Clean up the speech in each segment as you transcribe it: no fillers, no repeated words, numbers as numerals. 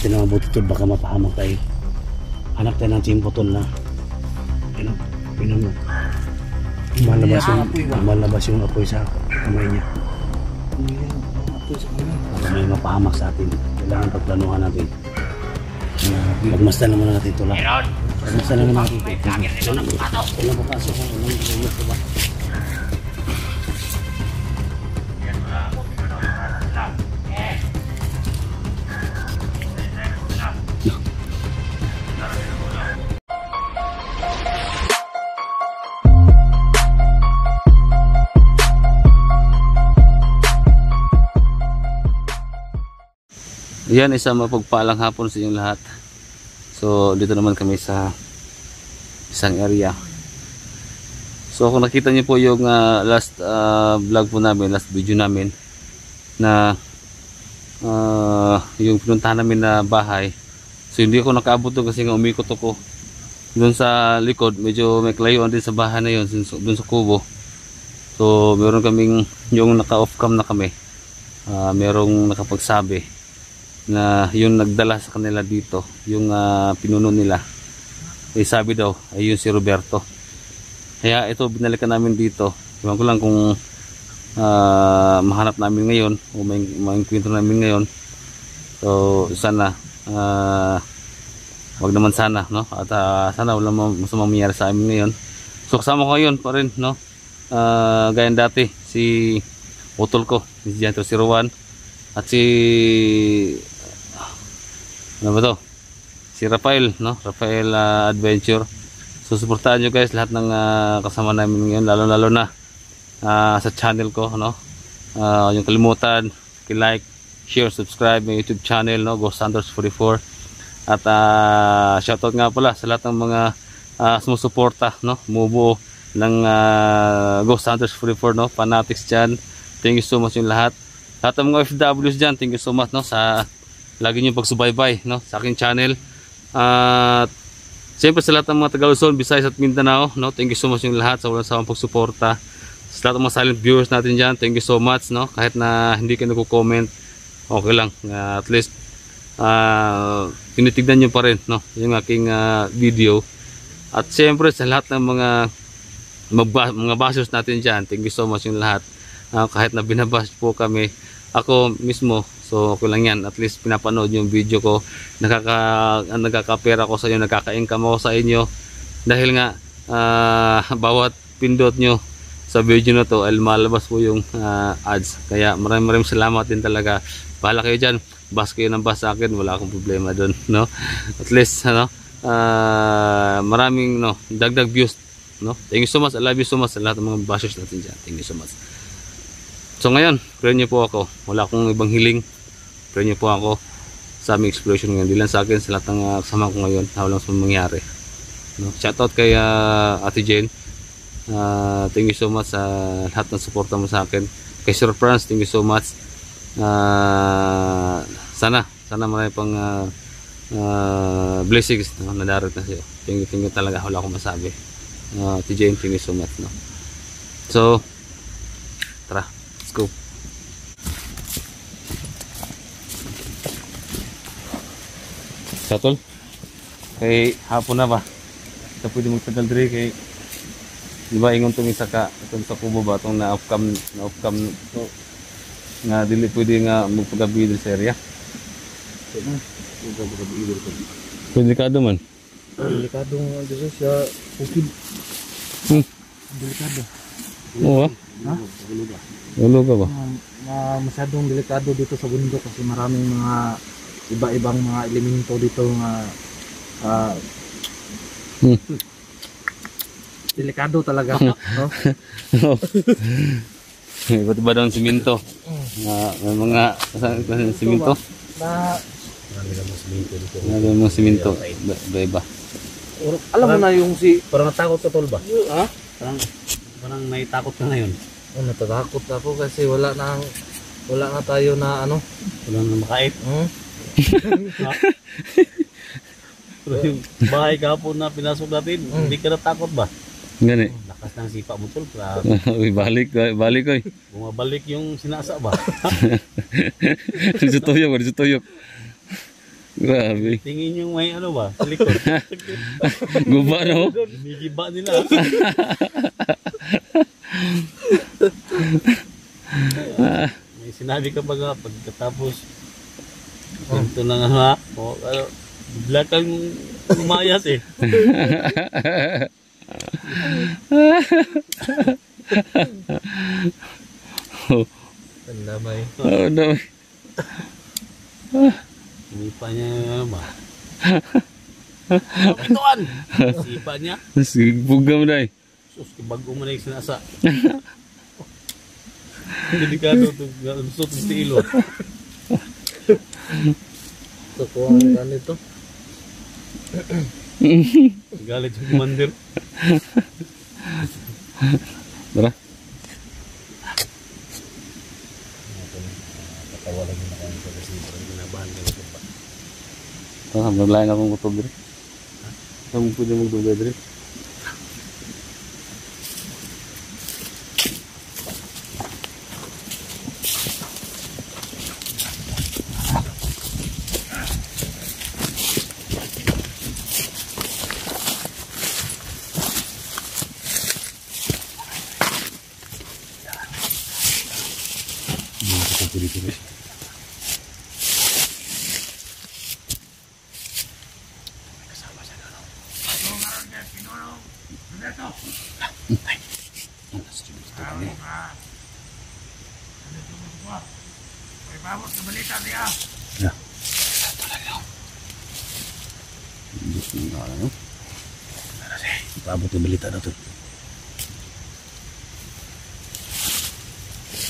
natin ang mabuti tol, baka mapahamak tayo. Hanap tayo ng timpo tol na malabas yung apoy sa kamay niya. Baka may mapahamak sa atin. Kailangan pagplanuhan natin. Pagmasdan naman natin tol. Pagmasdan naman natin. Walang papasok. Walang papasok ba? Yan, isang mapagpalang hapon sa inyong lahat. So dito naman kami sa isang area. So kung nakita niyo po yung last vlog po namin, last video namin na yung pinuntahan namin na bahay. So hindi ako nakaabot doon kasi nga umikot ako doon sa likod. Medyo may kalayuan din sa bahay na yun, doon sa kubo. So meron kaming yung naka off cam na kami, merong nakapagsabi na yung nagdala sa kanila dito, yung pinuno nila, sabi daw ay yun si Roberto. Kaya ito binalikan namin dito. Iwan ko lang kung mahanap namin ngayon o may kwento namin ngayon. So sana wag naman sana, no? At sana wala masamang mangyari sa amin ngayon. So kasama ko ngayon pa rin, no? Gaya dati si utol ko, si Jantro, si Rowan, at si ano ba to? Si Rafael, no? Rafael Adventure. So suportahan nyo guys lahat ng kasama namin ngayon, lalo na sa channel ko, no? Yung kalimutan, like, share, subscribe my YouTube channel, no? Ghost Hunters 44. At shoutout nga pala sa lahat ng mga sumusuporta, no? Bumubuo ng Ghost Hunters 44, no? Fanatics dyan. Thank you so much yung lahat. Lahat ng mga OFWs dyan, thank you so much, no? Sa lagi nyo pagsubaybay, no? Sa aking channel. At siyempre sa lahat ng mga taga Luzon, Visayas at Mindanao, no? Thank you so much yung lahat sa walang sawang pagsuporta. Sa lahat ng mga silent viewers natin dyan, thank you so much, no? Kahit na hindi kayo nagko-comment, okay lang. At least tinitignan nyo pa rin, no? Yung aking video. At siyempre sa lahat ng mga bashers natin dyan, thank you so much yung lahat. Kahit na binabash po kami, ako mismo, so okay lang yan. At least pinapanood yung video ko, nagkakapera ko sa inyo, nagkaka-income ako sa inyo. Dahil nga bawat pindot nyo sa video na to ay malabas po yung ads. Kaya maraming salamat din talaga. Bahala kayo dyan, bas kayo ng bas sa akin, wala akong problema doon, no? At least ano, maraming dagdag views, no? Thank you so much, I love you so much sa lahat ng mga bashers natin dyan. Thank you so much. So ngayon, pray nyo po ako. Wala akong ibang hiling. Pray nyo po ako sa aming exploration ngayon. Hindi lang sa akin, sa lahat ng kasama ko ngayon. Walang sa mangyari, no? Shoutout kay Ate Jane. Thank you so much sa lahat ng suporta mo sa akin. Kay Sir Franz, thank you so much. Sana marami pang blessings, no, na darating na sa'yo. Thank you talaga. Wala akong masabi. Ate Jane, thank you so much, no? So tara, let's go. Satol, kay hapon na ba? Ito pwede magtagal diri kay di ba ingon tong isa ka itong sa kubo ba itong na-off-cam so, nga dili pwede nga magpagabi diri sa area. Delikado man. Delikado nga dito sa bukid. Delikado. Oo. Ha? Ulo ka ba? Masyadong delikado dito sa bundok kasi maraming mga iba-ibang mga elemento dito nga delikado talaga, no? Iba't iba daw ang siminto. May mga siminto. Marami mga siminto. Iba-iba. Alam mo na yung Parang natakot ka tol ba? Ha? Parang naitakot ka ngayon. Natatakot ako kasi wala na tayo na ano. Wala na makait. Pero yung bahay kahapon na pinasok natin, hindi ka natakot ba? Gani. Lakas ng sipa mo tol. Uy, balik oy. Bumabalik yung sinasa ba? Disutuyok. Grabe. Tingin yung may ano ba? Sa likod. Guba no? Binigiba nila. May sinabi ka ba nga pagkatapos ganito na nga ha? O, ano, bigla kang umayas eh. Ang damay. Oh, no. Hindi pa niya ano ba? Ituan! Sipa niya. Bugam na eh. Sus, bago mo na yung sinasa. Delikado ito. Lusot ng tilo. So, kuha ang ganito. Galit yung commander. Tara. Patawalan mo na kayo sa kasi ginabahan ka nito ba? Naglayan akong kutob diri. Kamu pwede magdugay diri. Paabot yung balita na to.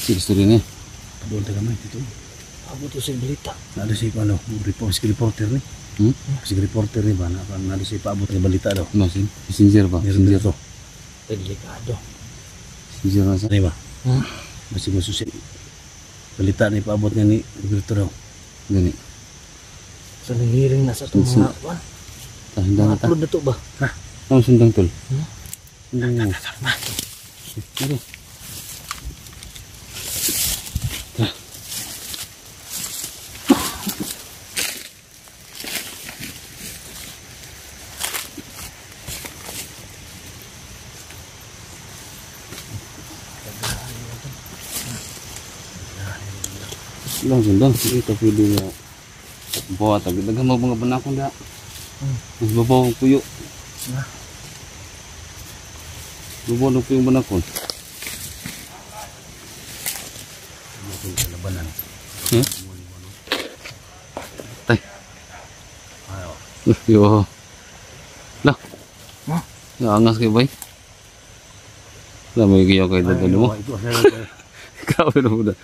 Gusto rin eh. Paabot ka gamay dito. Abo to sa balita. Nado si ano, reporter ni. Si reporter ni ba nado si paabot ng balita daw. No, messenger ba? Meron dito. Delikado. Messenger na sa. Ano ba? Masih masusin. Balita ni paabot nga ni Roberto daw. Gani. So, nangiring na sa itong mga kuwan. Tahan-tahan na ta. Upload na to ba? Ano sundang tol? Sundang mo. Ano? Lang sundang. Hindi ka pwede nga. Bawa tagi. Dagang mga banakon da. Mas babaw ang puyo. Babaw ng puyo banakon. Labanan. Tay. Yo. Lah. Ya angas kay bay. Lah may giyo kay dad mo. Ikaw ano da.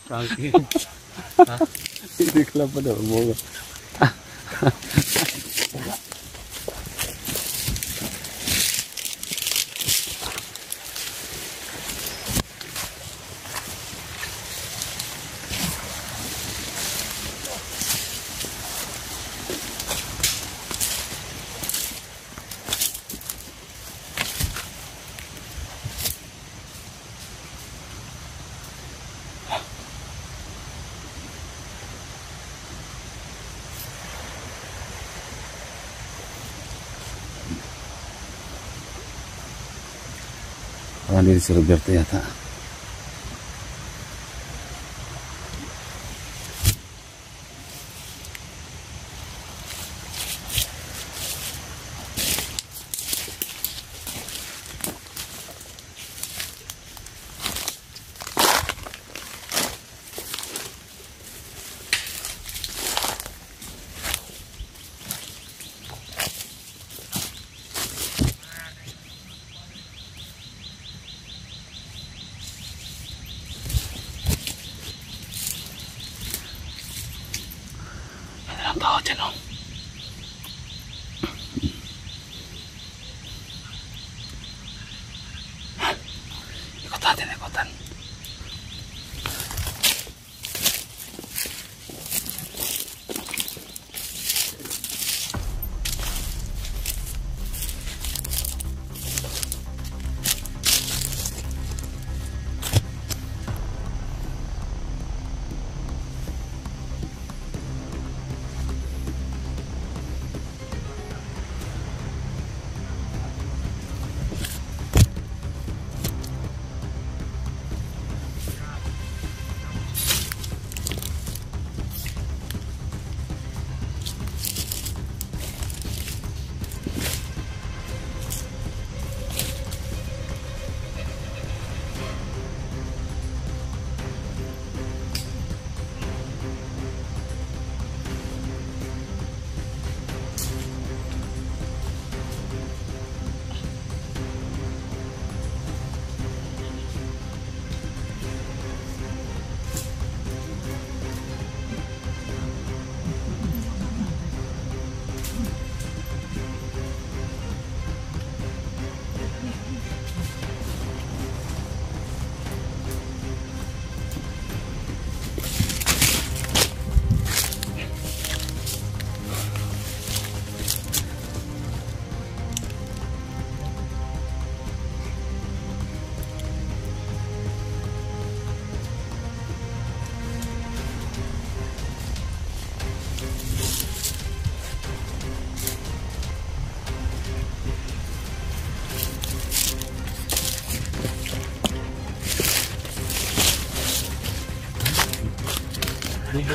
Frankie. Hindi ka lang pa daw mo. Diri si Roberto yata. Ang tao dyan o. Ikot natin, ikotan.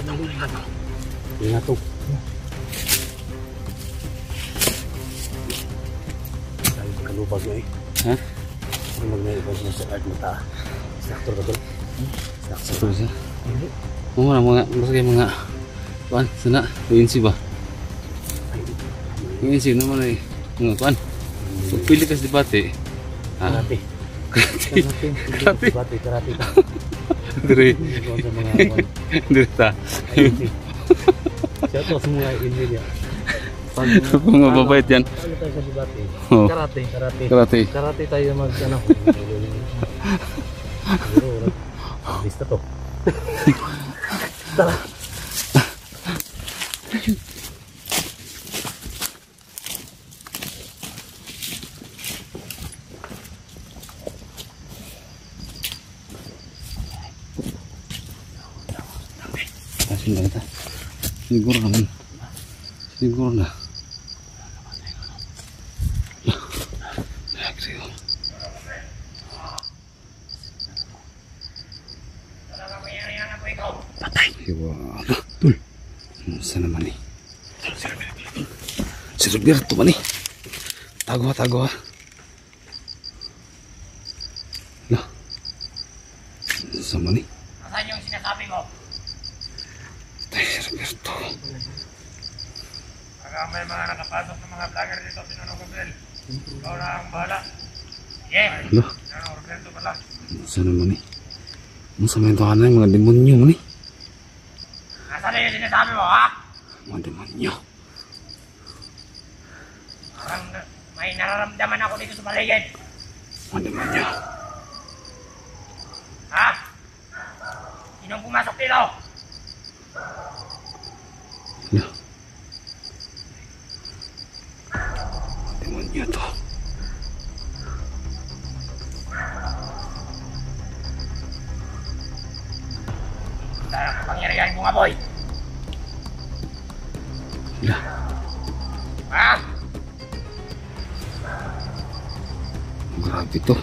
Hindi nga to. Sabi ko kalubag nyo eh. Ha? Ano mag-naibag nyo sa art mo ta? Instructor ka to? Instructor. Terus ya. Mga mga kuan sana PNC ba? PNC naman ay mga kuan. Pili kas debate. Karate. Karate. Karate ka. Dire. Doon sa mga kuan. Dire ta. Siya to semua ini dia. Mga babait yan. Ano tayo sa debate? Oh. Karate. Karate. Karate. Karate tayo mag ano. Siguro, lista to. Tara. Kasih na kita. Siguro naman. Siguro na. Patay. Iwa. Tul. Sana naman eh. Si Roberto ba ni? Tago ha. Lah. Sama ni. Asan yung sinasabi mo? Tay, si Roberto. Pag may mga nakapasok ng mga vlogger dito, tinanong ko Bel. Ikaw na ang bahala. Yeah. Lah. Roberto pala. Sana naman eh. Masama yung tahanan yung mga demonyo man eh. Asan na yung sinasabi mo, ha? Mga demonyo. Parang may nararamdaman ako dito sa paligid. Mga demonyo. Ha? Sinong pumasok dito? Lah. Demonyo to. Dahil ang kapangyarihan mo nga, boy. Lah. Ha? Grabe to.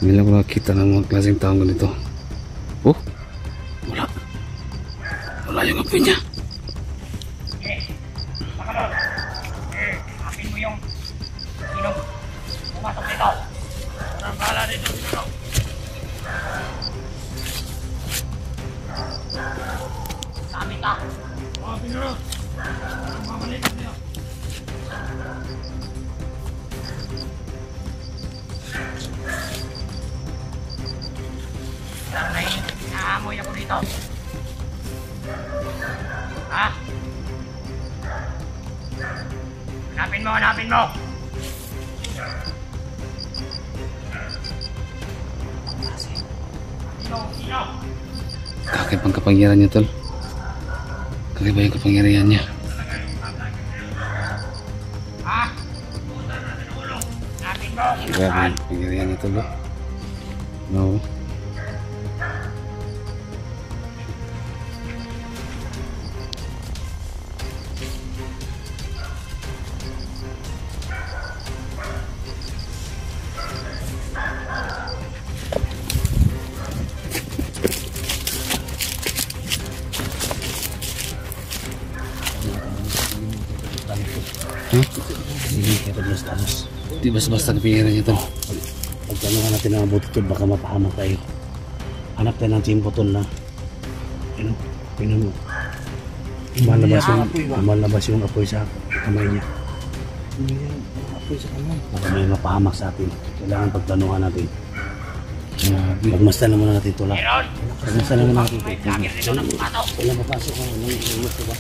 Hindi lang ko nakakita ng mga klaseng taong ganito. Oh. Wala. Wala yung apoy niya. Sige. Baka doon. Apin mo yung sinong pumasok dito. Parang bahala dito, sinong. Sabi ka. Mga pinuro. Parang mamalik niyo. Parang naamoy ako dito. Ha? Hanapin mo! Sino? Kakaibang kapangyarihan niya, tol. Kakaiba yung kapangyarihan niya. Ha? Hanapin mo! Grabe yung kapangyarihan niya, tol. No. Hindi kaya paglastas. Di basta-basta kapangyarihan niya, tol. Pagtanungan natin ang mabuti tol, baka mapahamak tayo. Hanap tayo ng timpotol na lumalabas yung apoy sa kamay niya. Apoy sa kamay. Baka may mapahamak sa atin. Kailangan pagtanungan natin. Pagmasdan naman natin ito lang. Pagmasdan naman natin ito. Walang papasok ka. Walang papasok ka.